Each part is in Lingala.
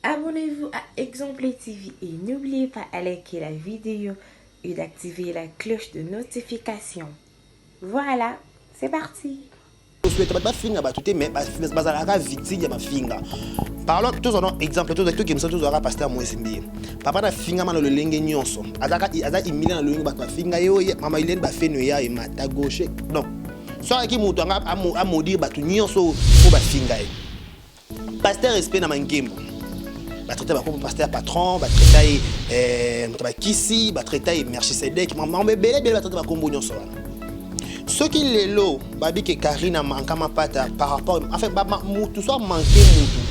Abonnez-vous à Exemple TV et n'oubliez pas de liker la vidéo et d'activer la cloche de notification. Voilà, c'est parti. Parlons tous en exemple, tous qui me sont tous aura pasteur moi simbi. Papa na finga mana le lenge nyonso. Azaka imile na le ba finga yo mama ilene ba fenu ya e mata gauche. Non. Soit qui mutu anga amodire ba tu nyonso ko ba finga e. Pasteur respect na mangembo. Ba traiter ba comme pasteur patron, ba traiter ba kisi, ba traiter Melchisedek, maman bébé ba traiter ba kombo nyonso. Ce qui est là, babi que Karine a manqué ma pata par rapport, en fait, tout soit manqué mutu.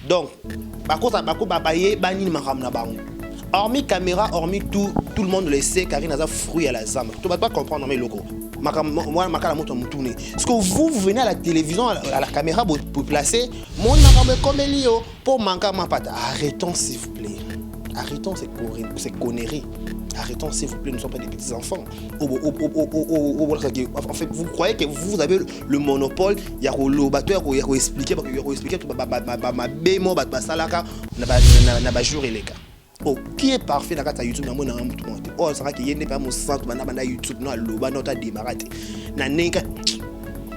Donc, hormis caméra, hormis tout le monde le sait, Karine a un fruit à la zame. Tu ne vas pas comprendre mes logos. Parce que vous venez à la télévision, à la caméra pour placer, mon comme Elio pour manquer ma pata. Arrêtons s'il vous plaît. Arrêtons ces conneries. Arrêtons s'il vous plaît, nous ne sommes pas des petits enfants. En fait, vous croyez que vous avez le monopole, il y a le batteur, il y a expliquer, il y a expliquer tout ma bémo, ma salaka, na jour et les cas. Oh, qui est parfait dans la YouTube, na oh, ça va qu'il y ait pas mon centre, na YouTube, na loba, na ta démarrate. Na nenga,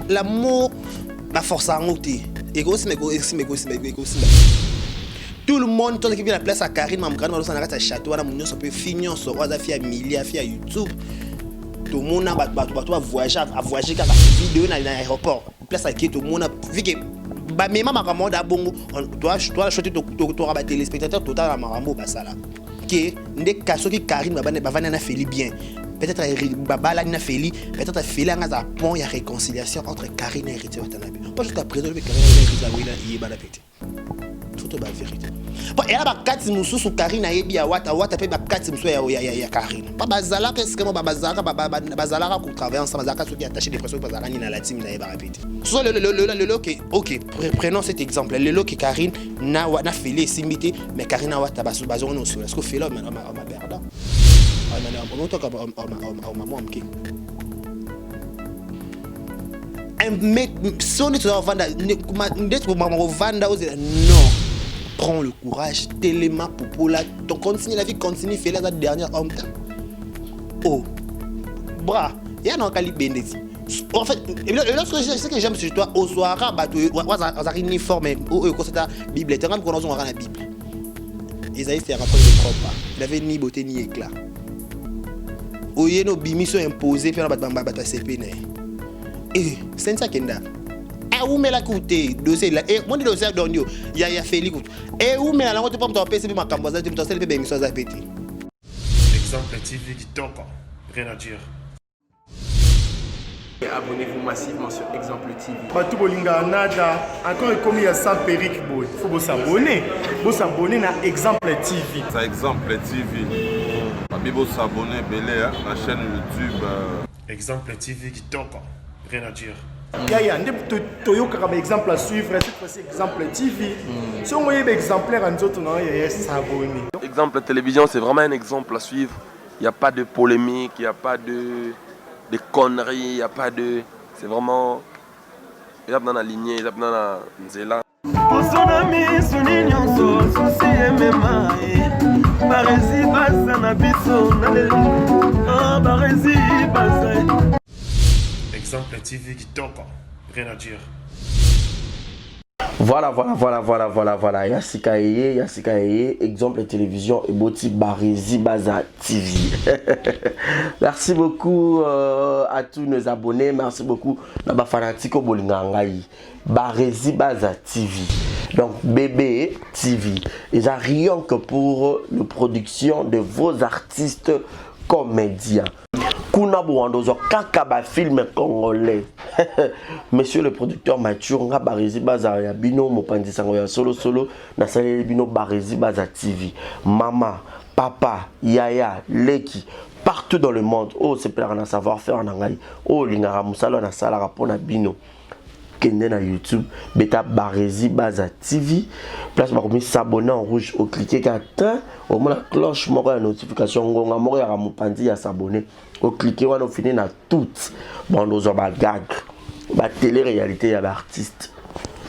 l'amour, la force à monter. Et aussi, tout le monde, tout qui vient la place à Karine, maman Karine, on a un château, on a un peu fini, on a fait Emilia, fait YouTube. Tout le monde a voyagé car la vidéo dans l'aéroport. Place à qui tout le monde a vu que même ma maman a bon, toi acheter ton téléspectateur total à Marambo Basala. Que des cas qui Karine va na fait bien. Peut-être Baba na fait peut-être fait là un pont, il y a réconciliation entre Karine et Héritier Watanabe. Pas jusqu'à présent que Karine et Héritier il est pété. Tout la vérité. Bon, et là, bah, 4 musu sur Karine a yebi à wata pe bah 4 musu ya Karine. Pas bazala qu'est-ce que moi bazala qu'on travaille ensemble bazala ceux qui attaché des pressions bazala ni na la team na yeba répéter. Soit le OK, prenons cet exemple. Le que Karine na fait les simité mais Karine a wata basu bazon no sur. Est-ce que fait là on m'a perdu. On entend comme on maman amké. Mais si on est sur vendre d'être maman vendre non. Prends le courage, tellement pour la ton continue la vie continue faire la dernière homme. Oh, bras, il y a un calibre bénéfice. En fait, lorsque ce que j'aime sur toi, au soir, on a uniforme, ou c'est la Bible, tu as même qu'on a la Bible. Isaïe s'est rappelé de trop pas. Il avait ni beauté ni éclat. Au y a nos bimis sont imposés, puis on va battre ses peines. Et c'est ça qu'il y a. Où met la côté dossier là et mon dossier dondio ya Félix et où met la langue pour me PC ma camboise de me tenter le bémission ça pété. Exemple TV qui toque rien à dire. Abonnez-vous massivement sur Exemple TV. Batou bolinga nada encore comme il y a 100 perruques boy. Faut vous s'abonner na Exemple TV. Ça Exemple TV. Bibo s'abonner belé la chaîne YouTube Exemple TV qui toque rien à dire. Il y a un exemple à suivre, cette fois-ci Exemple TV. Si on voit un exemplaire en autres, il y a s'abonner. Exemple télévision, c'est vraiment un exemple à suivre. Il n'y a pas de polémique, il n'y a pas de conneries, il n'y a pas de... C'est vraiment... Il y a dans la lignée, il y a dans la nzela. Exemple TV qui toque rien à dire. Voilà. Yassika Eye, exemple télévision et Boti Barési Baza TV. Merci beaucoup à tous nos abonnés. Merci beaucoup à Fanatiko Bolingangaï. Barési Baza TV. Donc BB TV. Ils n'ont rien que pour la production de vos artistes comédiens. Kuna Bouandozo Kakaba film congolais. Monsieur le producteur Mathieu nga Barési Baza ya bino mopandi sango ya solo na salé bino Barési Baza TV. Mama, papa, yaya, leki partout dans le monde. Oh c'est plein de savoir-faire en angai. Oh lingara musalo na sala rapona bino. Kende na YouTube, beta Barési Baza TV. Place par comme s'abonner en rouge au cliquer qu'atteint au moins la cloche moko la notification ngonga moko ya mopandi ya s'abonner. Au cliquer on finit na toutes. Bon nous on va gag. Ba télé-réalité, il y a des artistes.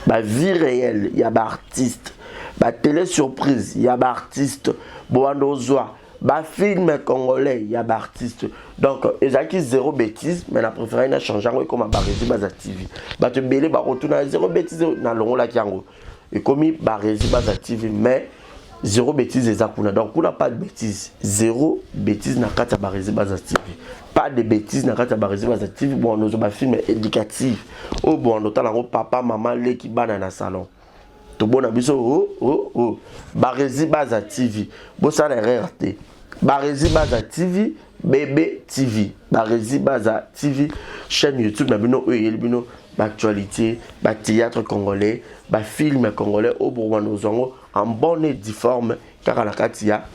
Ba vie réelle, il y a des artistes. ba télé surprise, il y a ba artiste, boandozwa, ba film congolais, il y a ba artiste. Donc, ezaki zéro bêtise, mais la préféré na changer comme à Barési Baza TV. Ba te belé ba retourna zéro bêtise na longo la kiango. Et comme Barési Baza TV, mais zéro bêtise ezakuna. Donc, on n'a pas de bêtise. Zéro bêtise na kata Barési Baza TV. Pas de bêtises na kata Barési Baza TV. Bon, nous avons un film éducatif. Oh bon, nous avons papa, maman, les qui banent dans le salon. Tout bon abiso Barési Baza TV. Bon ça la RRT. Barési Baza TV, bébé TV. Barési Baza TV, chaîne YouTube na bino bino actualité, théâtre congolais, film congolais au Bourgogne en bonne et due forme car à la katia.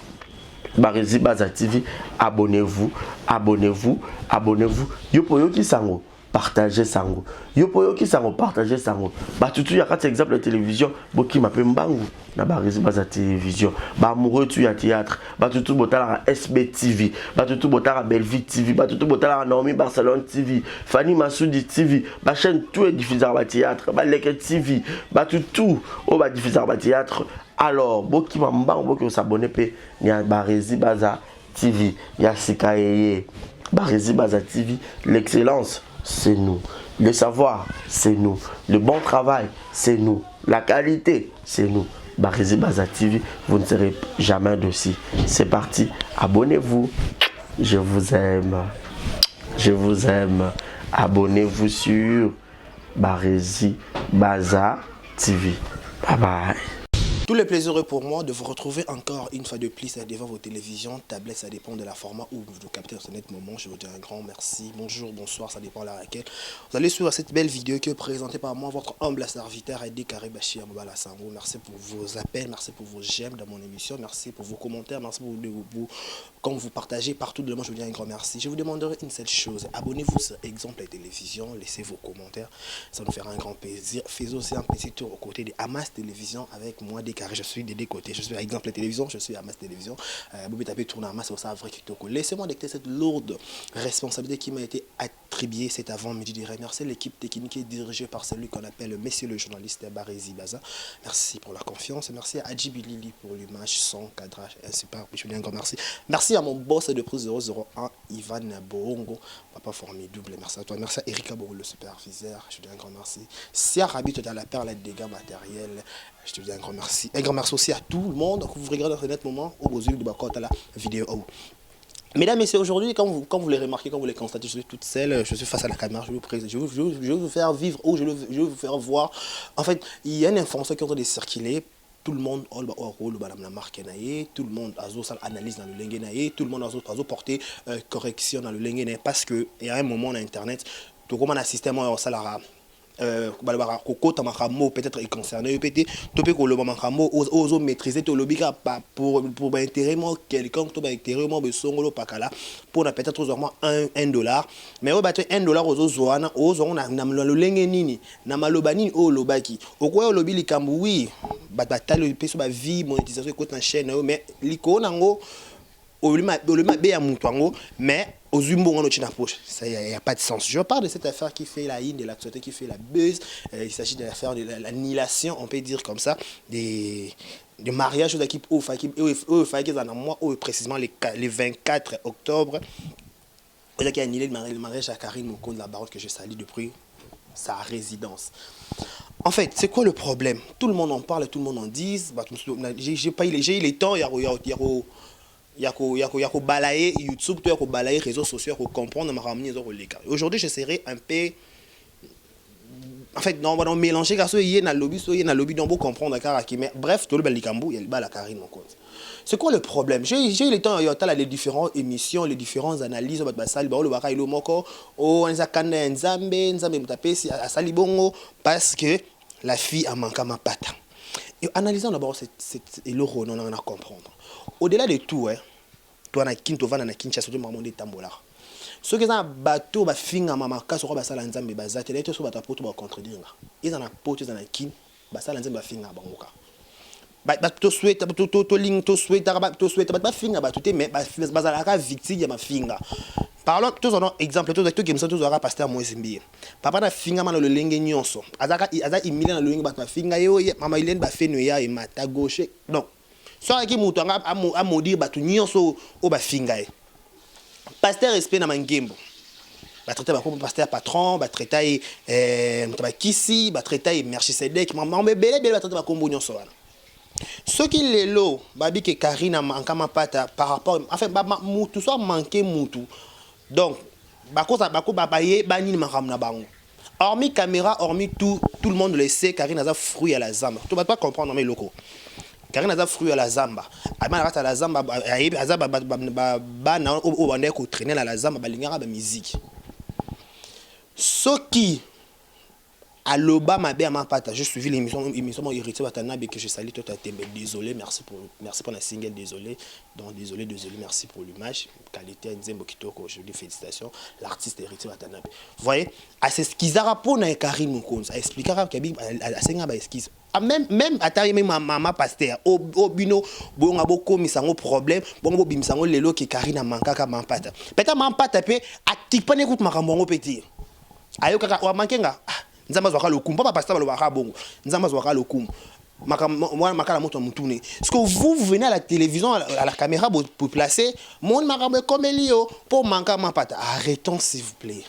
Barési Baza TV, abonnez-vous, abonnez-vous, abonnez-vous. Yopo qui sango. Partagez sango. Yopo qui sango partagez sango. Ba tutu ya kati exemple de télévision, boki mape mbangu na Barési Baza télévision. Ba amoureux tu ya théâtre, ba tutu botala SB TV, ba tutu botala Belleville TV, ba tutu botala Naomi Barcelone TV, Fanny Massoudi TV, ba chaîne tout est diffusé ba théâtre, ba Leke TV, ba tutu o ba diffusé ba théâtre. Alors, boki mbangu boki s'abonner pe ya Barési Baza TV, ya Sikaye. Barési Baza TV, l'excellence c'est nous. Le savoir, c'est nous. Le bon travail, c'est nous. La qualité, c'est nous. Barési Baza TV, vous ne serez jamais dessus. C'est parti. Abonnez-vous. Je vous aime. Je vous aime. Abonnez-vous sur Barési Baza TV. Bye bye. Tout le plaisir est pour moi de vous retrouver encore une fois de plus devant vos télévisions, tablettes, ça dépend de la format où vous captez en ce net moment. Je vous dis un grand merci, bonjour, bonsoir, ça dépend de laquelle. Vous allez suivre cette belle vidéo qui est présentée par moi, votre humble serviteur Edi Karibachi Amobala Sango. Merci pour vos appels, merci pour vos j'aime dans mon émission, merci pour vos commentaires, merci pour vous quand vous partagez partout de le monde, je vous dis un grand merci. Je vous demanderai une seule chose, abonnez-vous sur Exemple Télévision, laissez vos commentaires, ça nous fera un grand plaisir. Faites aussi un petit tour aux côtés de Amas Télévision avec moi, car je suis des deux côtés, je suis à Exemple Télévision, je suis à Amas Télévision. Vous pouvez taper tourner à Amas, c'est vrai que laissez-moi déclarer cette lourde responsabilité qui m'a été attribuée cet avant-midi. Je remercie l'équipe technique qui est dirigée par celui qu'on appelle Monsieur le journaliste Barési Baza. Merci pour la confiance, merci à Adjibi Lili pour l'image, son cadrage, super. Je vous dis un grand merci. Merci à mon boss de prise 001, Ivan Boongo, papa formidable. Merci à toi, merci à Erika Bourou, le superviseur. Je vous dis un grand merci. Sia Rabi, tu as la perle des dégâts matériels. Je te dis un grand merci. Un grand merci aussi à tout le monde que vous regardez dans ce net moment où vous de la vidéo. Mesdames, messieurs, aujourd'hui, quand vous les remarquez, quand vous les constatez, je suis toute seule, je suis face à la caméra, je vais vous faire vivre ou je vais vous faire voir. En fait, il y a une information qui est en train de circuler. Tout le monde a la marque, tout le monde a analyse dans le lengue, tout le monde a porté correction dans le lengue parce qu'il y a un moment dans Internet, tout comme un système au salaire. Peut-être concerné peut-être maîtriser tout le pour intérêt quelqu'un pour peut-être $1 mais au battre $1 aux zoana aux on a le lengenini na malobani au lobaki au quoi lobi likambu oui batale peso ba vie monétisation côté na chaîne mais liko nango mais aux humours on a poche, ça y a pas de sens. Je parle de cette affaire qui fait la de l'actualité, qui fait la buzz. Il s'agit de l'affaire de l'annihilation, on peut dire comme ça, des mariages aux équipes précisément les 24 octobre. Il a annulé le mariage à Karine Moko de la baronne que je salue depuis sa résidence. En fait, c'est quoi le problème? Tout le monde en parle, tout le monde en dit. J'ai eu les temps, il y a balayer YouTube, il y a balayer réseaux sociaux pour comprendre ma ramener aujourd'hui, je serai un peu en fait non, on va mélanger car il y a un lobby donc pour comprendre mais bref, tout le balikambu, il y a le bal à Karine mon compte. C'est quoi le problème? J'ai eu le temps, il y a les différentes émissions, les différentes analyses, parce que la fille a manqué ma patte. Et analysons d'abord et le rôle, on a à comprendre. Au-delà de tout, toi na Kintovana na Kinshasa, tu m'as demandé tambola. Ce qui est un bateau, ba finga mama kaso ba sala nzambe bazate, les so bata poto ba contredire. Ils en a poto ils en a kin, ba sala nzambe ba finga bangoka. Ba to souhaite to link to souhaite ba finga ba tout mais ba sala ka victime ya ma finga. Parlons tous en exemple tous qui me sont tous aura pasteur Moïse Mbie. Papa na finga mana le lenge nyonso. Azaka imile na le lenge ba finga yo mama ilene ba fenu ya e mata gauche. Donc soit qui mutu anga a maudire ba tu nyonso o ba finga e. Pasteur respect na mangembo. Ba traiter ba comme pasteur patron, ba traiter ba kisi, ba traiter Melchisedek, maman bébé ba traiter ba comme nyonso wana. Ce qui est là, babi que Karina manquama pata par rapport, enfin mutu soit manqué mutu. Donc, bako babaye bani makamna bango. Hormis caméra, hormis tout le monde le sait, Karina a fruit à la zamba. Tu vas pas comprendre mes locaux. Karina a fruit à la zamba. Ama rata la zamba, azaba ba na o bande ko traîner à la zamba balingara ba musique. Ce qui à l'Obama ma pata, j'ai suivi l'émission Héritier Watanabe que je salue tout à tembe. Désolé, merci pour la single, désolé. Donc désolé, merci pour l'image. Qualité Nzembo Kitoko, je dis félicitations. L'artiste Héritier Watanabe. Vous voyez, à ce qu'ils a rapport à Karim Moukounz, à expliquer à Kabi à Senga ba esquisse. Même à taille même maman pasteur au bino bon abo komisango problème bon abo bimisango lelo que Karina manka ma pata. Peut-être ma pata pe atik pas n'écoute ma rambongo petit. Ayo kaka wa mankenga. Nzamba zwaka lokumu papa pasteur balobaka bongo nzamba zwaka lokumu makala moto mutune parce que vous venez à la télévision à la caméra pour placer mon makambo comme elio pour manquer ma pata. Arrêtons s'il vous plaît,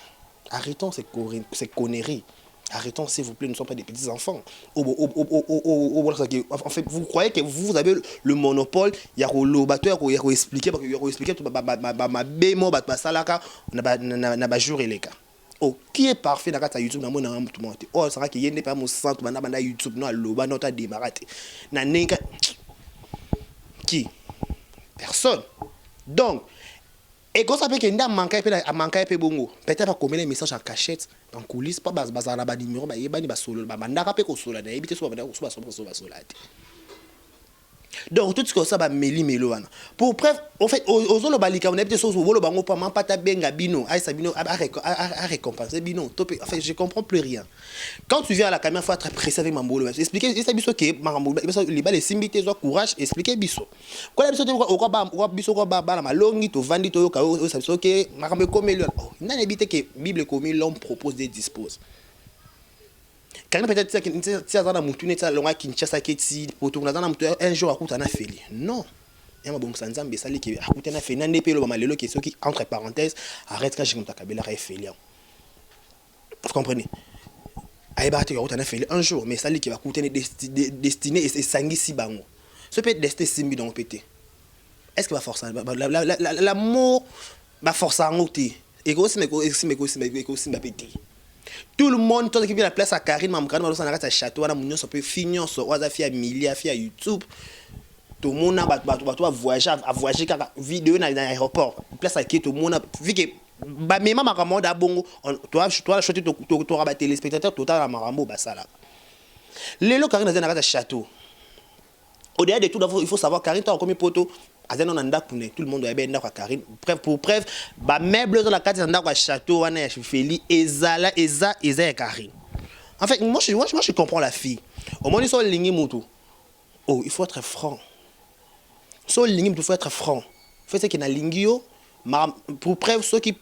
arrêtons ces conneries, arrêtons s'il vous plaît, nous ne sommes pas des petits enfants. En fait vous croyez que vous avez le monopole ya ko lobato ya ko expliquer parce que ya ko expliquer tout ba bémo ba salaka na ba jour eleka. Oh, qui est parfait dans YouTube dans mon tout monde. Oh, ça va qu'il y ait pas mon centre dans YouTube non loba non ta démarrate. Na nenga qui personne. Donc et quand ça fait que nda manquer pe bongo. Peut-être pas comme les messages en cachette en coulisses pas bazar na ba numéro ba yeba ni ba solo ba mandaka pe ko solo na ebité so ba solo. Donc tout ce que ça va meloana pour preuve en fait aux autres balika on a des choses où le bango pas man pas ta benga bino ay sa bino à récompenser bino top en fait je comprends plus rien quand tu viens à la caméra faut être précis avec Mambolo expliquer ça biso que Mambolo les balles simbité zo courage expliquer biso quoi la biso ko biso ko ba la malongi to vandi to ka ça biso que makambe comme lui n'a évité que Bible comme l'homme propose des dispose. Quand peut-être si à zana mutu neta longa Kinshasa keti poto na zana mutu un jour akuta na feli non yama bon sanzambe sali ki akuta na feli na nepe lo malelo qui qui entre parenthèses arrête quand je comme ta kabela ra feli vous comprenez aiba te akuta na feli un jour mais sali qui va akuta destiné et sangi si bango ce peut être destiné simbi donc pété est-ce que va forcer l'amour va forcer en ôter et aussi mais pété. Tout le monde, tout qui vient la place à Karine, maman Karine, on a château, on a mon peu fini, on a fait Milia, fait YouTube. Tout le monde a voyagé, car vidéo dans l'aéroport. Place à qui tout le monde a vu que même ma maman d'abongo, toi acheter tu rabat téléspectateur total à Marambo basala. Les locaux Karine dans un château. Au-delà de tout, il faut savoir Karine t'as combien poteau. Azeno nanda kune tout le monde doit bien d'accord Karine pour preuve ba meuble dans la carte nanda kwa château wana ya Feli ezala Karine. En fait moi je comprends la fille. Au moins ils sont lignés moto. Oh, il faut être franc. So lignés il faut être franc. Fait ce qui na lingio pour preuve ceux qui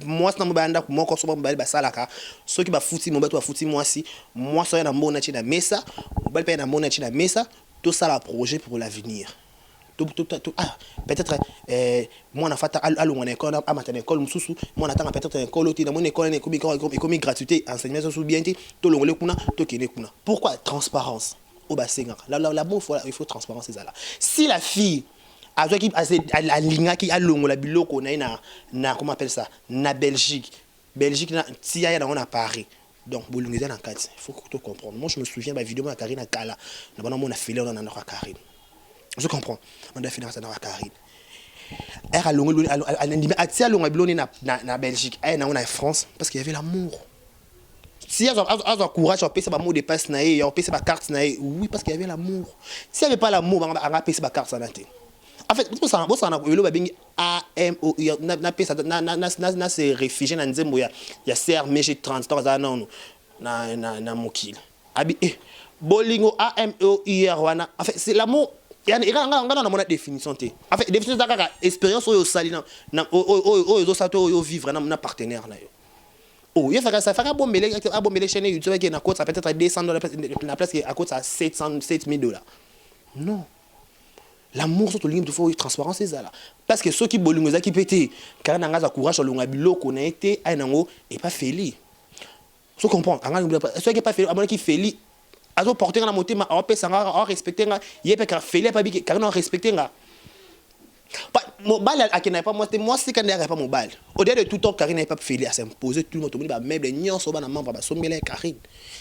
moi na mbanda ko moko so mbali ba salaka ceux qui ba futi mobatu ba futi moi si moi so na mbona china mesa mbali pa na mbona china mesa tout ça la projet pour l'avenir. Peut-être moi on a fait à l'on école à matin école mususu moi on attend peut-être école aussi dans mon école comme gratuité enseignement sous bien tout le monde kuna to kene kuna pourquoi transparence au bassin là bon il faut transparence c'est là si la fille a a linga qui a longo la biloko na comment appelle ça na Belgique na si ya on a Paris donc bolungeza na kati faut que tu comprendre moi je me souviens ma vidéo à Karina Kala na bana mona fele on a Karine. Je comprends. On a fini ça dans la Karine. Elle a longue à longue blonde na Belgique. Elle on a France parce qu'il y avait l'amour. Si elle a courage, on peut pas mot de passe naé, on peut pas carte naé. Oui parce qu'il y avait l'amour. Si il y avait pas l'amour, on va payer pas carte santé. En fait, pour ça on a le babing AMO na se réfugié na Nzembo ya CRMG 30 ans non na mokil. Abi bolingo AMO hier wana. En fait, c'est l'amour. Il y a une définition. En fait, définition c'est expérience où sali où vivre dans partenaire là. Oh, il fait ça fait un bon mêlé chaîne YouTube qui est à côté ça peut-être à $200 la place qui est à côté à $7,000. Non. L'amour sur le ligne il faut transparence c'est ça là. Parce que ceux qui bolungoza qui pété car na ngaza courage sur longa biloko na été ay nango et pas feli. Vous comprenez? Ceux qui pas feli à qui feli azo porter na moté ma on peut s'en respecter nga yé pas feli pas bi car non respecter nga. Mobile akina pas moi c'est quand derrière pas mobile. Au delà de tout temps Karine n'est pas feli à s'imposer tout le monde ba meuble nyonso ba na membre ba sombela Karine.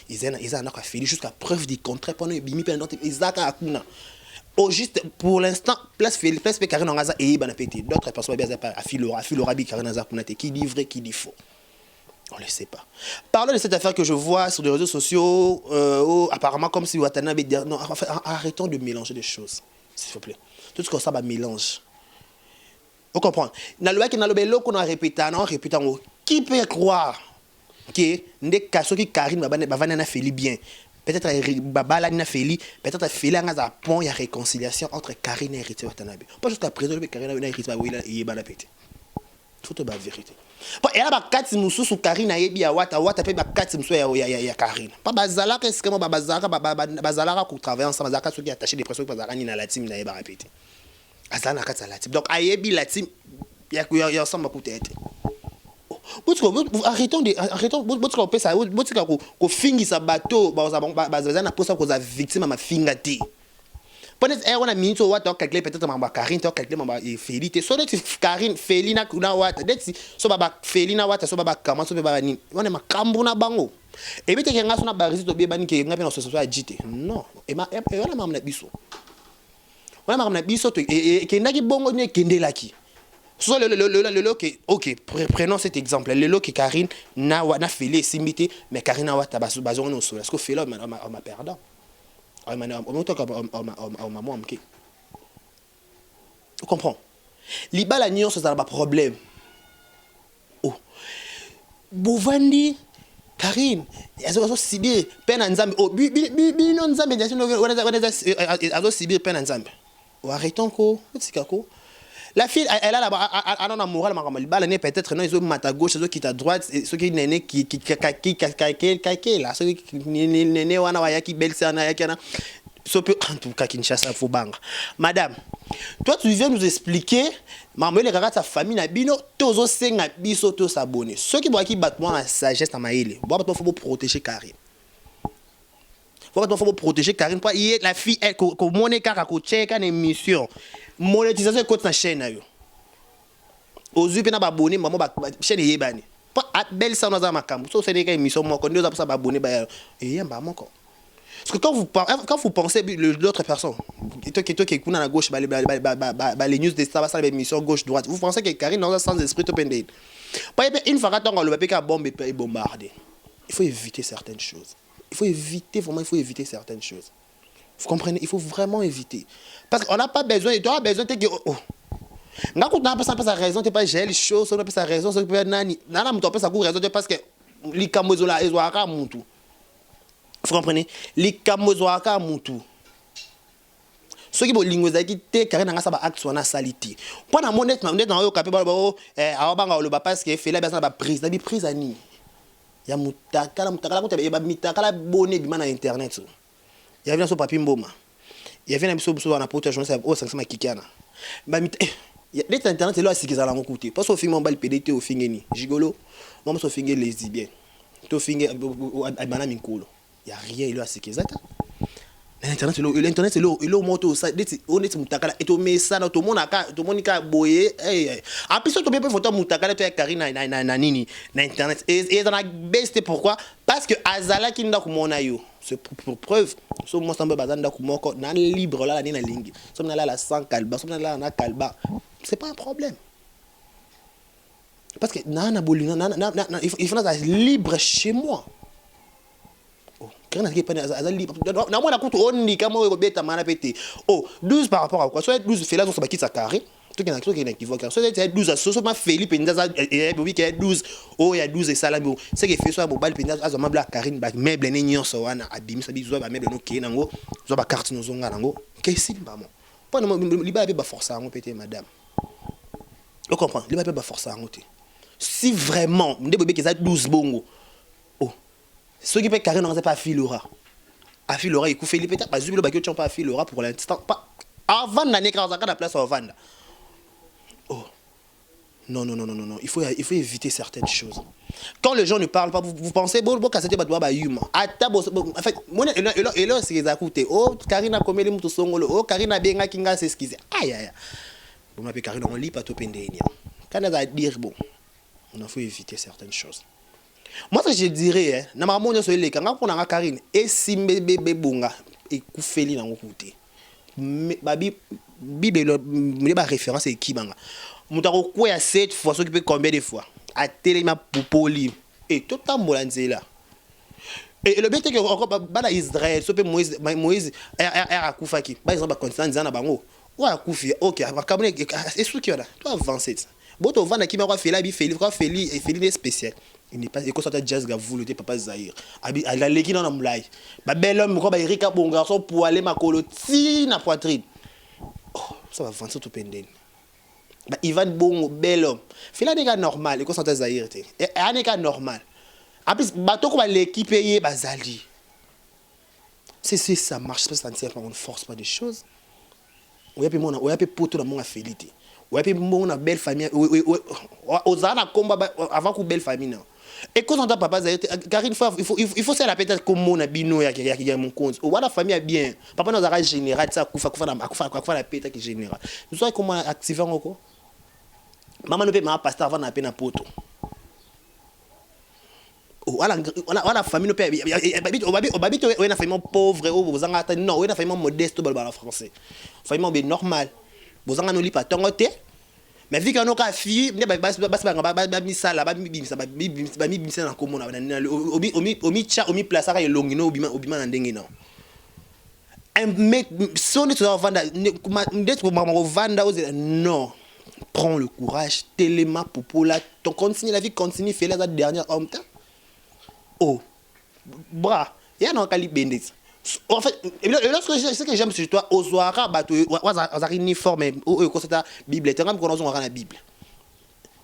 Ils en a feli jusqu'à preuve du contraire pendant bimi pendant Isaka akuna. Oh, juste pour l'instant, place Karine Angaza et Ibana Pété. D'autres personnes bien à Philora Bi Karine Angaza Kunate. Qui dit vrai, qui dit faux. On ne le sait pas. Parlons de cette affaire que je vois sur les réseaux sociaux, apparemment comme si Watanabe dit non, arrêtons de mélanger les choses, s'il vous plaît. Tout ce qu'on ça, mélange. Vous comprenez? Dans le loi qui n'a le bel qu'on a répété, qui peut croire que des cas qui Karine va faire bien? Peut-être Babala n'a fait peut-être Feli a pont il y a réconciliation entre Karine et Héritier Watanabe. Pas jusqu'à présent le Karine et Héritier il est pété. Tout est la vérité. Et là ba 4 musu sur Karine yebi ya wata pe ba 4 musu ya Karine. Pas bazala qu'est-ce que moi bazala ko travailler ensemble bazaka ceux qui attaché des pressions bazala ni na la team na yeba répéter. Azana katsa la team. Donc ayebi la team ya ensemble ko tête. Arrêtons on peut ça ko fingisa bateau bazana na posa ko za victime ma fingati. Peut-être on a mis au water calculer peut-être ma Karine to calculer ma Félité so Karine Félina kuna water d'être so baba Félina water so baba kama so baba ni on est ma kambu na bango et bien que ngaso na barisi to beba ni ke ngapi na so agité non et on a mamna biso on a mamna biso to et ke ndaki bongo ni kendelaki. So ok, prenons cet exemple. Le lot que Karine n'a fait simité, mais Karine a fait bazon no so. Est-ce que fait là on m'a perdant. On m'a manqué. Tu comprends? Liba la nuance ça pas problème. Oh. Bovandi Karine, azo sibir peine nzambe. Oh, bi non nzambe dia on azo sibir peine nzambe. Arrêtons ko, tikako. La fille, elle a la morale, elle n'est peut-être non, ils ont à gauche, ceux qui à droite, ceux qui n'est qui là, ceux qui n'est wana qui belle ça na yakana. So peut en tout cas Kinshasa faut bang. Madame, toi tu viens nous expliquer, maman les gars ta famille na bino tozo senga biso to s'abonner. Ceux qui boit qui battent moi la sagesse na maïle. Boit faut protéger Karine. Faut protéger Karine pas la fille elle ko moné kaka ko check une émission. Monétisation côté na chaîne yo. Ozu pe na ba abonné maman ba chaîne yebani. Pas belle ça dans makambo. So c'est des émission moko ndio za ba abonné ba et yamba moko. Parce que quand vous pensez l'autre personne, toi qui est à gauche, les news de ça, les émissions gauche droite, vous pensez que Karine dans un sens d'esprit tout pendé. Pas une fois quand le papier bombe et bombardé. Il faut éviter certaines choses. Il faut éviter certaines choses. Vous comprenez? Il faut vraiment éviter. Parce qu'on n'a pas besoin, tu as besoin de oh. N'a pas raison, tu pas gérer les choses, on n'a pas raison, c'est pas nani. Nana m't'a pas sa raison parce que les camozo là ils ont à mutu. Vous comprenez? Les camozo à mutu. Ceux qui bolingo zaki te Karine nga sa ba acte sona saliti. Pendant mon net dans yo capé ba awabanga lo ba parce que fait la basa ba prise, na bi prise ani. Ya mutakala ko ba mitakala bonne bi na internet so. Ya vient so papi mboma. Ya vient biso na portage je sais oh ça ma kikana. Ba mit les internet c'est là c'est qu'ils allaient m'écouter. Pas so film en bal PDT au fingeni. Gigolo. Moi so finge lesbien. To finge bana minkolo. Ya rien là c'est qu'ils attendent. L'internet c'est le moto ça on est mutakala et to message to monika boye en plus to bien photo mutakala to Karine na nini na internet et dans la best pourquoi parce que azala kinda kumona yo c'est pour preuve so moi samba bazanda kumoko na libre là na lingi so na la 100 kalba so na na kalba c'est pas un problème parce que na bolina il faut être libre chez moi. Na moi na kutu onni kama wewe beta mana pete oh 12 par rapport à quoi soit 12 fait là on s'abaki sa carré tout qui est équivoque soit c'est 12 so ma Philippe Ndaza et bobi qui est 12 oh il y a 12 et ça là c'est que fait soit mobile Ndaza azoma bla Karine ba meuble ni nyonso wana abimi ça bizo ba meuble no ke nango zo ba carte no zonga nango ke simba mo Pas libala pe ba forcer ngo pété madame. Vous comprenez? Libala pe ba forcer ngo té. Si vraiment ndé bébé qui ça 12 bongo. Oh. Ceux qui peut carré non c'est pas Filora. A Filora il coupe Felipe pas zubilo ba que tu pas Filora pour l'instant pas avant l'année quand ça la place au vendre. Oh. Non. Il faut éviter certaines choses. Quand les gens ne parlent pas, vous pensez, bon, casser ba ba yuma. En fait, moi et là c'est ça coûté. Oh, Karina comme les muto songolo. Oh, Karina benga kinga s'excuser. Aïe. Bon, ma Karina on lit pas tout pendenia. Quand on va dire bon, il faut éviter certaines choses. Moi ce que je dirais na maman on se les kanga pour na Karine et si bébé bonga et koufeli na côté. Babi bible me ba référence et qui banga. Moutako quoi ya 7 fois ce qui peut combien de fois a téléma popoli et tout en molanzela et le but est que encore bana Israël so pe Moïse a kufaki par exemple constant na bango ou a kufi OK va kamone et ce qui là toi avancer bon to vanda qui m'a fait la bi feli spécial il n'est pas éco sorta jazz ga voulu papa Zahir abi la leki na mlai ba bel homme ko ba Erika bon garçon pour aller makolo ti na poitrine oh ça va avancer tout pendene. Bah, Ivan Bongo, bel homme. Fait là, n'est pas normal. Et qu'on s'entend Zahir. Et n'est pas normal. En plus, bateau comme l'équipe payée, Bazali. C'est ça marche, ça ne sert pas, on ne force pas des choses. On a peu poteau dans mon affilité. On a peu mon belle famille. Aux ans, combat avant que belle famille. Et quand on entend papa Zahir, car il faut ça la peut-être comme mon abino, il y a mon compte. Ou la famille est bien. Papa nous a général, ça, koufa la péta qui est général. Nous savons comment activer encore. Maman ne peut pas passer avant la peine à poto. La famille ne peut pas. On a famille pauvre, on a non, on a famille modeste dans le français. Famille normal. Vous en avez pas tant que mais vu qu'on a une fille, on a mis ça là, on a mis ça dans commun. On a place à l'ongino, on a mis non. Mais si on est sur vendre, non. Prends le courage, téléma popola, ton continue la vie continue, fais la dernière homme. Oh, bras, il y a un calibre bendit. En fait, ce que j'aime sur toi, aux soirs, aux uniformes, aux constats Bible, tu as qu'on a la Bible.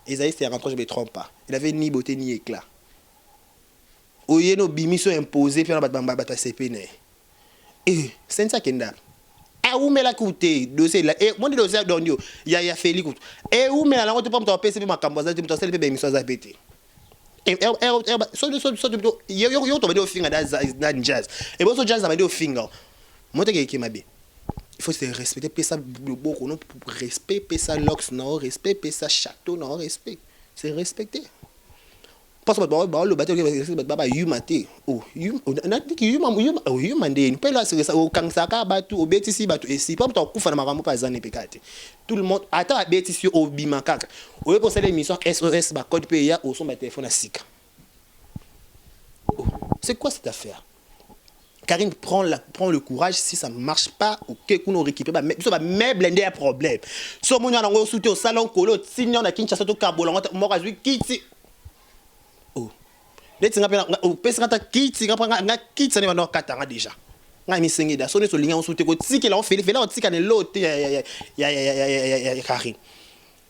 Isaïe, c'est rentré, je ne me trompe pas. Il avait ni beauté ni éclat. Au y a nos bimissions imposées, puis on a battu CP. Et c'est ça qu'il y a. Et où me la coûté dossier là et mon dossier donné il y a fait écoute et où me la on te pas me PCB ma camboise tu me t'as celle émission ça pété et so yo to be do finger that jazz et bon so jazz ça va do finger moi te qui m'a bien il faut se respecter pesa beaucoup non respect pesa lox non respect pesa château non respect c'est respecter parce que le bateau baba yumate oh na diki yumande pe là c'est ça au kansaka batu au betisi batu et si pas to kufa na makambo pa zane pekate tout le monde ata betisi au bimakaka au pour cette émission SOS ba code PIA au son ba téléphone à sika c'est quoi cette affaire Karine prend le courage si ça ne marche pas OK qu'on récupère mais ça va même blender un problème so mon na ngo soute au salon kolo tinyo na Kinshasa to kabolongo mo ka zwi kiti les gens au pesa ta kiti nga kiti ça ne va non katanga déjà nga mi sengida so ne so linga on soute ko tiki la on fait là on tika ne lote ya Karine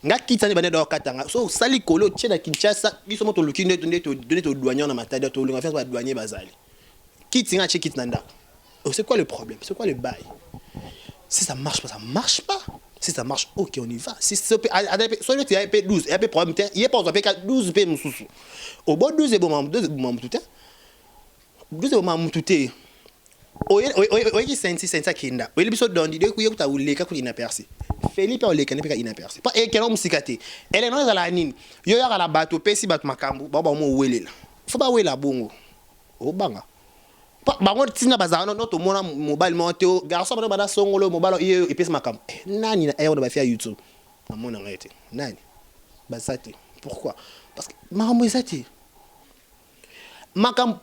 nga kiti ça ne va ne do katanga so sali kolo tchena Kinshasa biso moto lukinde to donner to douanier na matadi to linga faire ba douanier bazali kiti nga che kiti nanda c'est quoi le problème c'est quoi le bail si ça marche pas si ça marche OK on y va si soit tu as p 12 et p problème il est pas on p 12 p mususu au bon 12 et bon mam 12 mam tout 12 et mam tout oyi sensa kinda oyi biso dondi de kuye kutawuleka kuli inaperci Felipe oleka ne peka inaperci pa e kena musikate ele no ezala nini yo yaka la bato pesi bato makambu ba mo welela fo ba wela bongo o banga bango tina bazana no to mona mobile monto garçon bana bana songolo mobile iyo epesi makambu nani na ayo ba fia YouTube na mona ngete nani basati pourquoi parce que makambu ezati makambu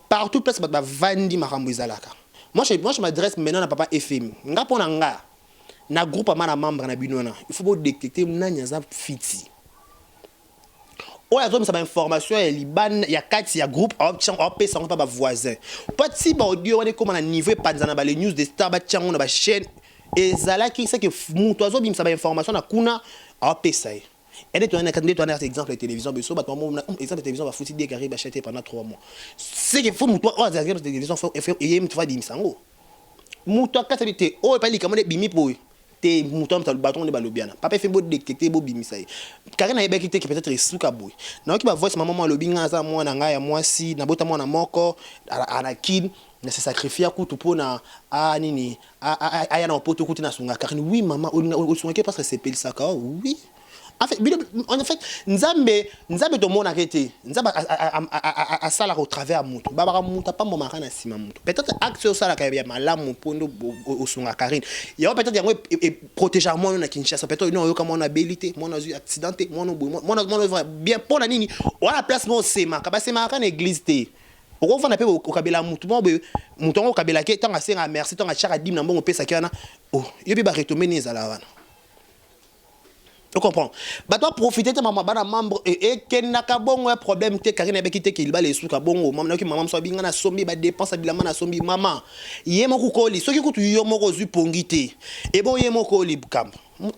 partout place ba vandi makambu ezalaka moi je m'adresse maintenant à papa FM nga pona nga na groupe ama na membre na binona il faut pas détecter nani za fiti ou ya zone ça information ya liban ya kati ya groupe en pesa pas ba voisin pas si ba audio on est comme na niveau panza na ba les news de star ba tchango na ba chaîne ezalaki c'est que moto azobimisa ba information na kuna apesa ye. Et tu as un exemple de télévision, exemple de télévision va foutre des carrés acheté pendant 3 mois. C'est que faut toi oh exemple de télévision faut et tu vas dire sango. Moto ka sabité oh pas li comment bimi po. Te moto le bâton de balobiana. Papa fait beau détecter beau bimi ça. Carré na yeba qui peut-être suka boy. Na ki ba voice maman lobinga za moi na ngaya moi si na bota moi na moko ana kid na se sacrifier kutu pona nini aya na poto kutu na sunga car oui maman o sunga parce que c'est pel saka oui. En fait, nzambe to mona kete nzamba a sala au travers mutu baba mutu pas mo makana sima mutu peut-être action sala ka ya malamu pondo osunga karine ya peut-être yango protéger moi na Kinshasa peut-être non yo comme on a belité moi na accidenté moi no bien pour la nini wala place mo sema ka ba sema ka na église te oko fana pe o kabela mutu mo mutu ngo kabela ke tanga senga merci tanga chaka dim na mbongo pesa kana oh yo bi ba retomber ni zala wana. Tu comprends? Bah toi profiter de maman bana membre et ken nakabongo un problème te karine be kite qu'il ba les sous ka bongo maman ki maman so binga na sombi ba dépense bilama na sombi maman yemo ku koli soki kutu yo moko zu pongité et bon yemo ko li bukam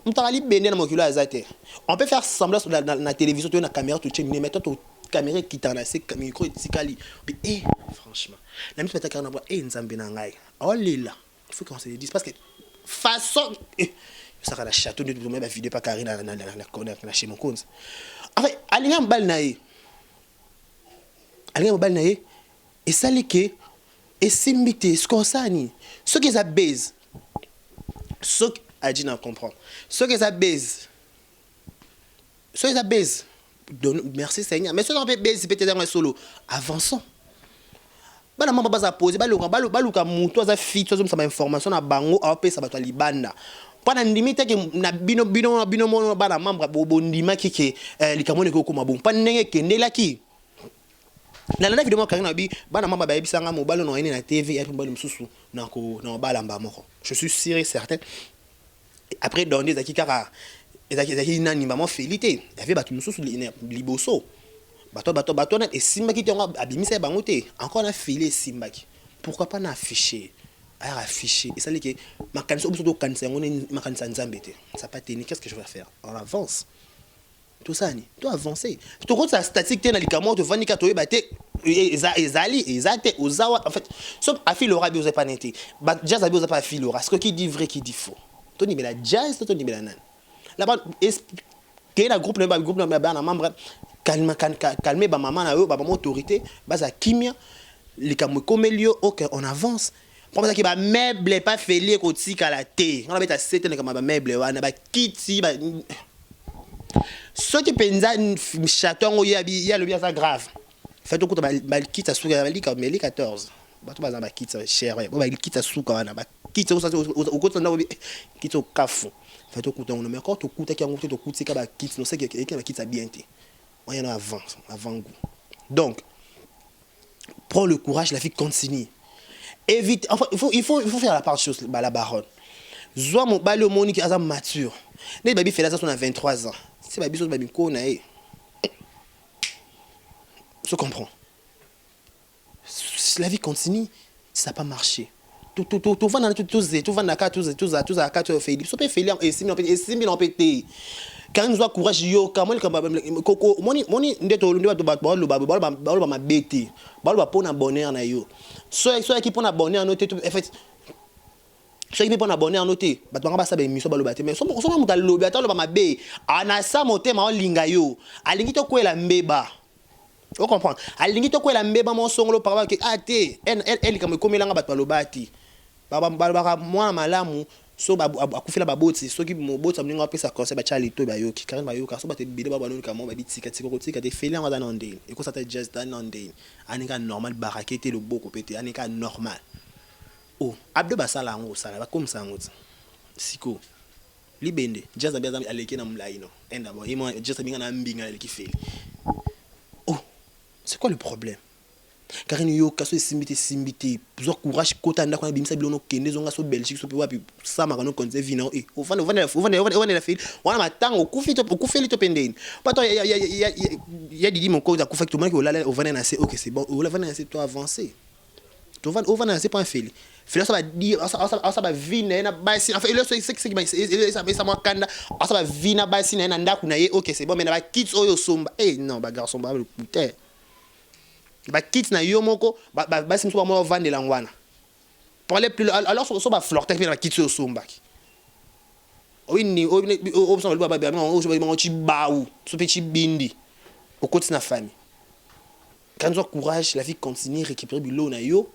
mutali bende na mokilo azate on peut faire semblant sur la télévision tu na caméra tu tiens mais toi caméra qui t'en a c'est micro tikali et franchement la mise peut-être kana ba nzambe na ngai oh lila il faut qu'on se dise parce que façon ça la château de tout ma vidéo pas carré na chez mon compte en fait alinga mbal nae et ça liké et simbité ce qu'on ça ni ce que ça baise ce a dit non comprendre ce que ça baise merci Seigneur mais ce qu'on peut baise peut-être dans un solo avançons bana mamba baza poser baluka mutu za fit so ça information na bango a pesa bato libanda pana ndimite ke na bino mono bana mamba bobo ndima kike likamone ko kuma bon pana ndenge kendela ki na la vidéo karina bi bana mamba ba yebisanga mobalo no ene na TV ya mbalo msusu na ko na balamba moko je suis sûr et certain après dans des akikara ezaki nani maman félité y avait batu msusu liboso bato na esimba ki tonga abimisa bango te encore na filé simbaki pourquoi pas na afficher afficher et ça dit que ma canison surtout cancer on est ma canison nzambe te ça pas tenir qu'est-ce que je vais faire on avance tout ça ni tu avancer tu compte sa statique te na likamo to vanika to ebate ezali ozawa en fait sauf afil aura bi pas nete ba jazz abi pas afil aura ce qui dit vrai qui dit faux Tony mais la jazz Tony mais la nan là-bas est la groupe na membre calmer ba maman na yo ba maman autorité baza kimia likamwe komelio OK on avance pour ça que ba meuble pas fêlé ko tika la té on a beta setene comme ba meuble wana ba kiti ba ce qui penza chaton y a le bien ça grave fait tout ba kiti asuka ba lika meli 14 ba to baza ba kiti cher ba kiti asuka wana ba kiti au côté na kiti au kafu fait tout on mais encore tout kuta ki ngoti to kutika ba kiti no c'est que ba kiti bien té on y en a avant goût donc prends le courage la vie continue évite enfin il faut faire la part de choses la baronne zoa mon balo monique azam mature né baby fait là ça on a 23 ans c'est baby so baby ko na e je comprends la vie continue ça pas marché tout va dans tout va dans tout à fait so peut faire et si on peut car nous a courage yo comment koko moni ndeto ndeto ba ma beti ba pona bonheur na yo so qui pona bonheur noté en fait so qui pona bonheur noté ba to ba sa ba émission ba lobate mais so muta lobi ata lo ba mabe ana sa motema o linga yo alingi to kwela mbeba o comprendre alingi to kwela mbeba mo songolo par que ate elle comme komelanga ba to lobati ba mwana malamu so akufela baboti soki moboti amninga apesa conseil ba chali to ba yoki karine ba yoka so ba te bide ba baloni kamo ba ditika ko tika te feli ngada na ndeni e ko sa ta just dan na ndeni anika normal barakete le boko pete anika normal oh abdo basala ngo sala ba comme ça ngoti siko libende just abia aleke na mlaino enda bo imo just binga na mbinga le ki feli oh c'est quoi le problème Karine yo kaso simbité plusieurs courage kota ndako na bimisa bilono kende zonga so Belgique so pe wapi sama kano konze vina e ovana la fille wana matango okufeli to pendeni pato ya didi mon cause akufa to maki olala ovana na c'est OK c'est bon olala na c'est toi avancer Tu vas dans ce point feli. Feli ça va dire ça va venir na basi. Enfin le c'est qui ça moi kanda. Ça va venir na basi na ndako na ye. OK, c'est bon mais na ba kids oyo somba. Eh non, ba garçon ba le putain. Ba kids na yo moko ba basi mso ba mo vendre la ngwana. Pour aller plus alors so ba flirter avec la kids oyo somba. Oui ni o so ba ba o so ba chi baou, so petit bindi. Au côté de la famille. Quand tu as courage, la vie continue, récupérer du lot na yo.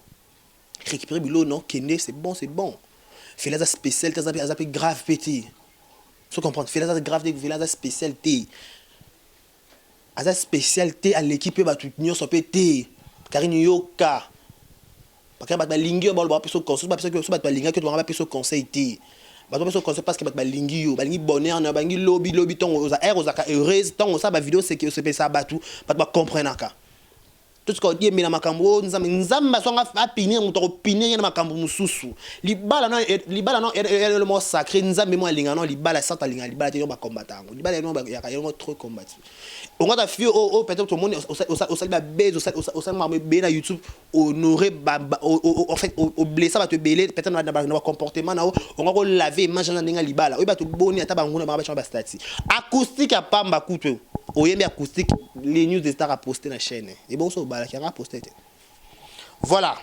Récupérer du lot non, kende, c'est bon, c'est bon. Fais la spécialité, ça s'appelle grave pété. Tu comprends? Fais la grave, fais la spécialité. La spécialité à l'équipe va tout nyo so pété. Car il yo ka. Parce que ba lingi ba ba peso conseil, ba peso que ba lingi que tu ba peso conseil té. Ba peso conseil parce que ba lingi yo, ba lingi bonheur na ba lingi lobby ton aux air aux aka heureuse ton ça ba vidéo c'est que c'est ça ba tout, ba comprendre ka. Tout ce qu'on dit mais na makambo nzamba songa apinir muto opinir na makambo mususu libala non le mot sacré nzambe mo alinga non libala santa linga libala te yo ba combattre libala non ba ya trop combattre on va faire peut-être tout le monde au sali ba base au sali ma be na YouTube honorer en fait au blessé va te belé peut-être na comportement na on va laver image na linga libala o ba to boni ata banguna ba ba stati acoustique a pamba kutu oyembi acoustique les news des stars a posté na chaîne et bon so bala qui a posté. Voilà.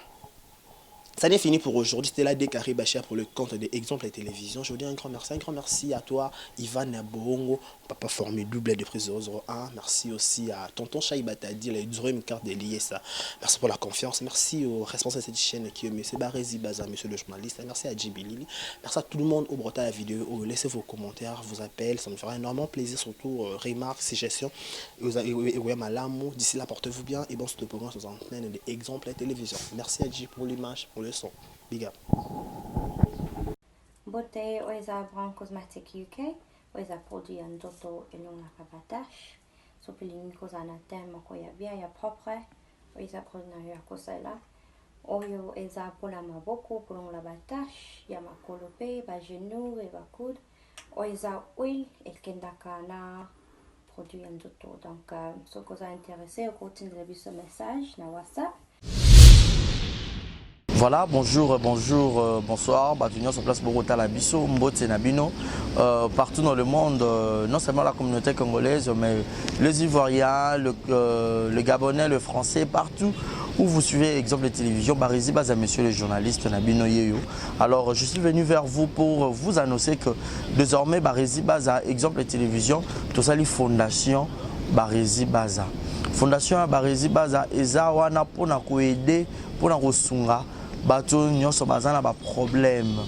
Ça n'est fini pour aujourd'hui. C'était la Décarré Bachir pour le compte des exemples et télévision. Je vous dis un grand merci à toi, Ivan Nabongo, papa formé double de prise 001. Merci aussi à tonton Chaïbata dit la deuxième carte de l'ISA. Merci pour la confiance. Merci aux responsables de cette chaîne qui est M. Barézi Baza, monsieur le journaliste. Merci à JB Lili. Merci à tout le monde au brotage la vidéo. Laissez vos commentaires, vos appels. Ça me fera énormément plaisir. Surtout remarques, suggestions. D'ici là, portez-vous bien. Et bon, c'est le programme sur antenne des exemples et télévision. Merci à J pour l'image, pour le son. Big up. Bote oiza Brand Cosmetic UK, oiza produit en doto elon la kabatash. So pilingi koza na tema ko ya bia ya propre, oiza produit na ya kosela. Oyo eza pola maboko pour la batash, ya makolope, ba genou et ba coude. Oiza oil el kendaka na produit en doto. Donc so koza intéressé, au continue de ce message na WhatsApp. Voilà, bonjour, bonsoir. Bienvenue sur place Bogota Labiso, Mbote Nabino. Partout dans le monde, non seulement la communauté congolaise, mais les Ivoiriens, le Gabonais, le Français, partout où vous suivez exemple de télévision, Barézi Baza, monsieur le journaliste Nabino Yeyo. Alors, je suis venu vers vous pour vous annoncer que désormais, Barézi Baza, exemple de télévision, tout ça, les fondations Barézi Baza. Fondation Barézi Baza, eza wana pona ko aider, pona ko sunga. Bato nyonso bazana ba problème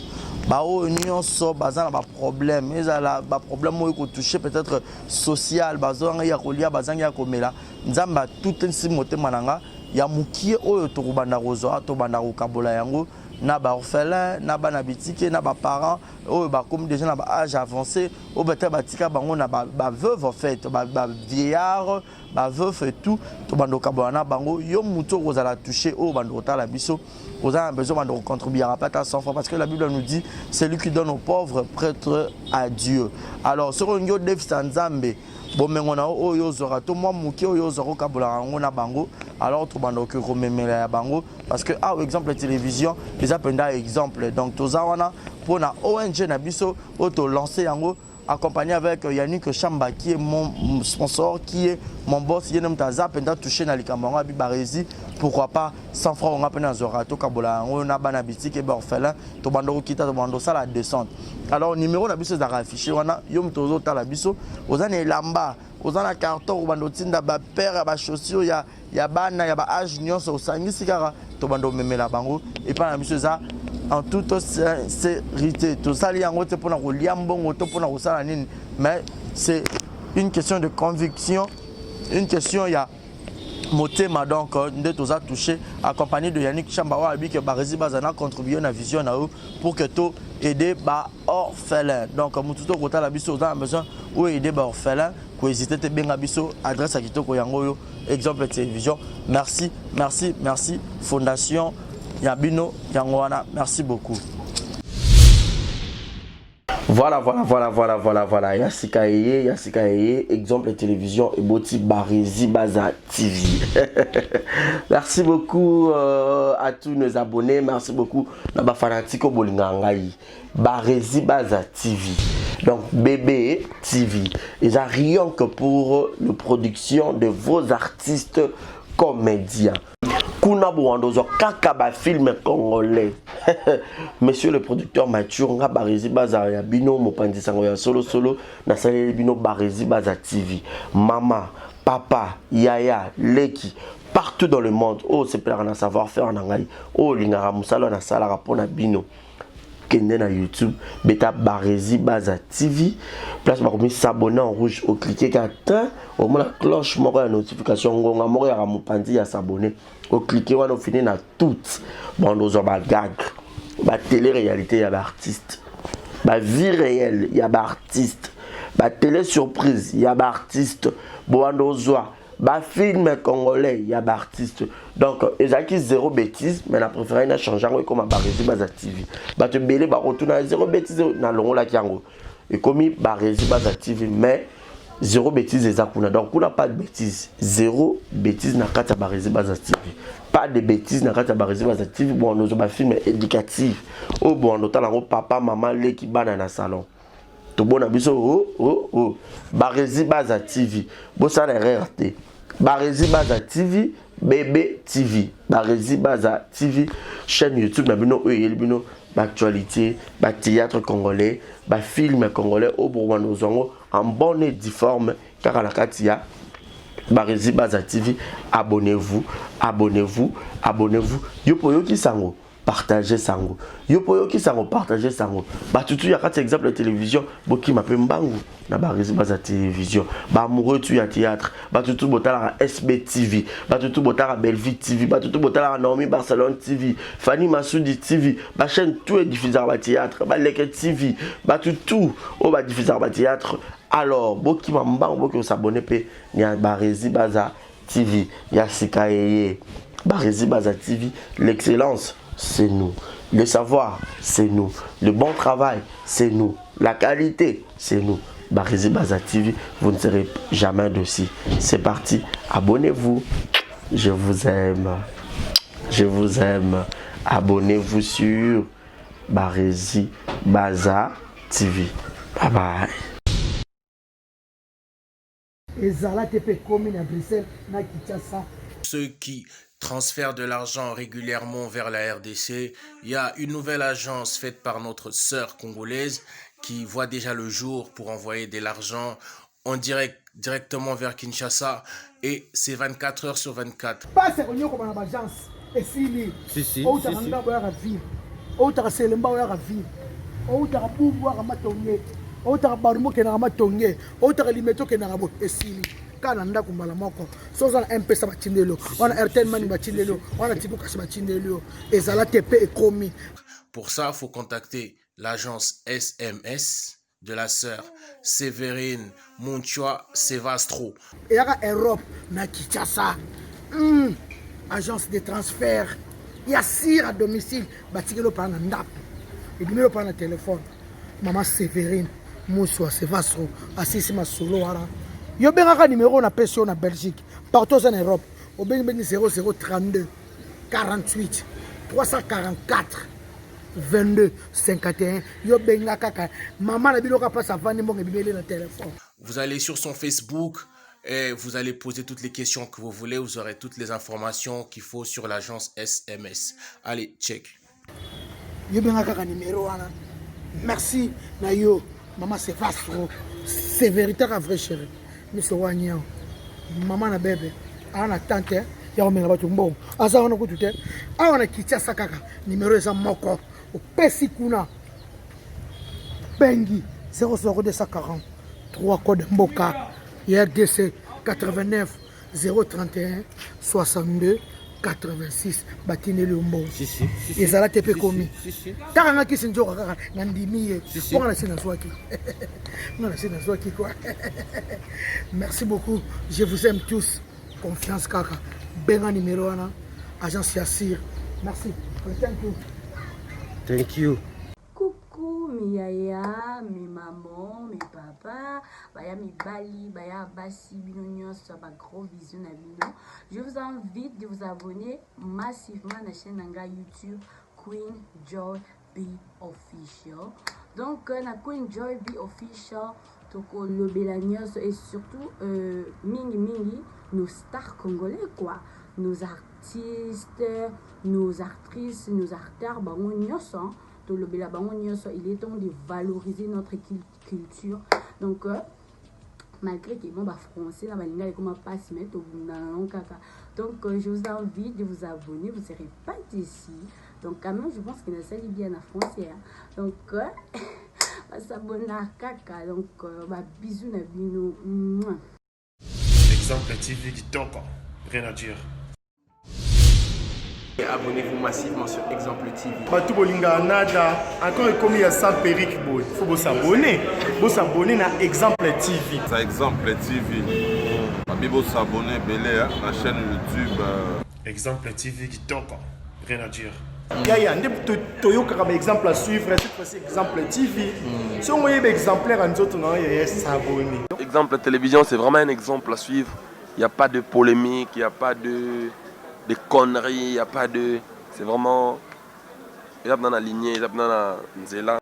bao nyonso bazana ba problème ezala ba problème oyo ko toucher peut-être social bazanga ya kolia bazanga ya komela nzamba tout nsi motema nanga ya mukie oyo to kubanda rozo to banda ko kabola yango na ba orphelin na ba na bitike na ba parents oyo ba comme déjà na ba âge avancé o beta batika bango na ba veuve en fait ba vieillard ba veuve et tout to banda ko kabola na bango yo muto kozala toucher o banda ko tala biso. Vous avez besoin de contribuer à pas 100 francs parce que la Bible nous dit celui qui donne aux pauvres prête à Dieu. Alors sur un Dev Sanzambe, bon mais on a oyo zora to moi muki oyo zoro kabula ngona bango alors to bando que rememela bango parce que ah exemple la télévision les appenda exemple donc to zawana pour na ONG na biso auto lancer yango accompagné avec Yannick Chamba qui est mon sponsor, qui est mon boss, qui est touché dans les camarades Barézi. Pourquoi pas 100 francs on a peine à Zorato Kabola, on a banabiti qui est orphelin, to bando kita to bando ça la descente. Alors numéro na biso za affiché wana yom tozo tala biso, ozana lamba, ozana carton bando tinda ba père ba chaussures ya bana ya ba âge nyonso osangisi kaka to bando memela bango et pas na biso za en toute sincérité. Tout ça, mais c'est une question de conviction, une question, il y a motema donc de tous a touché accompagné de Yannick Chambawa que Barézi Bazana contribué à la vision pour que tout aider ba orphelin. Donc mututo kota la biso on a besoin ou aider ba orphelin ko hésiter te benga biso adresse à kitoko yango exemple télévision. Merci Fondation Yabino Yangwana, merci beaucoup. Voilà. Yassika Eye, exemple télévision et Boti Barési Baza TV. Merci beaucoup à tous nos abonnés. Merci beaucoup à Fanatiko Bolingangaï. Barési Baza TV. Donc Bébé TV. Ils ont rien que pour la production de vos artistes comédiens. Kuna Bouandozo Kakaba film congolais. Monsieur le producteur Mathieu nga Barési Baza ya bino mopandi sango ya solo na salé bino Barési Baza TV. Mama, papa, yaya, leki partout dans le monde. Oh c'est plein de savoir-faire en angai. Oh lingara musalo na sala rapona bino. Kende na YouTube, beta Barési Baza TV. Place par comme s'abonner en rouge au cliquer qu'atteint au moins la cloche moko la notification ngonga moko ya mopandi ya s'abonner. Au cliquer on finit na toutes. Bon nous on gag. Ba télé-réalité y a artiste. Ba vie réelle y a artiste. Ba télé surprise y a artiste. Bon nous ba film congolais y a artiste. Donc ezaki zéro bêtise mais la préféré na changer comme Barési Baza TV. Ba te belé ba retourner zéro bêtise na longo la kiango. Et comme Barési Baza TV mais zéro bêtise ezakuna. Donc on n'a pas de bêtise. Zéro bêtise na kata Barési Baza TV. Pas de bêtises na kata Barési Baza TV. Bon nous ba film éducatif. Oh bon on entend papa maman les qui bana na salon. To bon abiso Barési Baza TV. Bon ça la RRT. Barési Baza TV, Bébé TV, Barési Baza TV, chaîne YouTube, bino actualité, théâtre congolais, film congolais au Bourgogne en bonne et due forme, car à la Katia, Barési Baza TV, abonnez-vous. Yopo qui sango. Partagez sango. Yopo qui sango partager sango. Ba tutu ya kati exemple de télévision, boki mape mbangu na Barési Baza télévision. Ba amoureux tu ya théâtre, ba tutu botala SB TV, ba tutu botala Belleville TV, ba tutu botala Naomi Barcelone TV, Fanny Massoudi TV, ba chaîne tout est diffusé ba théâtre, ba Leke TV, ba tutu o ba diffusé ba théâtre. Alors, boki mbangu boki s'abonner pe ya Barési Baza TV, ya Sika Eye. Barési Baza TV, l'excellence c'est nous. Le savoir, c'est nous. Le bon travail, c'est nous. La qualité, c'est nous. Barési Baza TV, vous ne serez jamais dessus. C'est parti. Abonnez-vous. Je vous aime. Abonnez-vous sur Barési Baza TV. Bye bye. Ceux qui transfèrent de l'argent régulièrement vers la RDC, il y a une nouvelle agence faite par notre sœur congolaise qui voit déjà le jour pour envoyer de l'argent en directement vers Kinshasa et c'est 24 heures sur 24. Pour ça, il faut contacter l'agence SMS de la sœur Sévérine Montua Sevastro. Et à Europe, na Kinshasa, agence de transfert, il y a sire à domicile, batikelo par un ndap, et numéro par un téléphone, maman Sévérine Montua Sevastro, assisi ma solo wara. Yo benga numéro na pension na Belgique, partout en Europe, au benga 0032 48 344 22 51. Yo benga kaka maman na biloka passe avant ni monge bibélé na téléphone. Vous allez sur son Facebook et vous allez poser toutes les questions que vous voulez, vous aurez toutes les informations qu'il faut sur l'agence SMS. Allez, check. Yo benga kaka numéro wana. Merci na yo maman c'est Vastro. C'est véritable vrai chéri. Monsieur Wanyao, maman na bébé, ana tante, ya omenga batu mbongo. Asa wana kutute, awana Kinshasa kaka, numéro eza moko. Opesi kuna. Bengi 00240 3 code mboka. RDC 89 031 62 86 batine le mbongo. Ezala tepe komi. Takanga kisinjoka kaka ngandimiye. Pona sina swaki. Merci beaucoup, je vous aime tous. Confiance kaka. Benga numéro 1, agence Yassir. Merci. Thank you. Coucou mes yaya, mes mamans, mes papas, baya mes bali, baya basi, binonios, ba gros bisous na bino. Je vous invite de vous abonner massivement à la chaîne Nanga YouTube Queen Joy B Official. Donc na Queen Joy B Official, toko le belanios et surtout mingi nos stars congolais quoi, nos artistes, nos actrices, nos acteurs, il est temps de valoriser notre culture. Donc malgré que mon français donc je vous invite de vous abonner, vous ne serez pas ici. Donc quand même je pense que ça lit bien en français. Donc s'abonner à Kaka. Donc bisous na bino. Exemple TV qui toque, rien à dire. Et abonnez-vous massivement sur Exemple TV. Batou bolinga nada, encore comme il y a 100 périques, il faut vous s'abonner. Vous s'abonner à Exemple TV. C'est Exemple TV. Vous s'abonner à la chaîne YouTube. Exemple TV qui toque, rien à dire. Il y a un exemple à suivre, cette fois-ci Exemple TV. Si on voit un exemplaire, on va s'abonner. Exemple télévision, c'est vraiment un exemple à suivre. Il n'y a pas de polémique, il n'y a pas de conneries, il n'y a pas de... C'est vraiment... Il y a dans la lignée, il y a dans la nzela.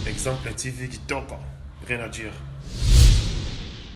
Exemple TV qui toque, rien à dire.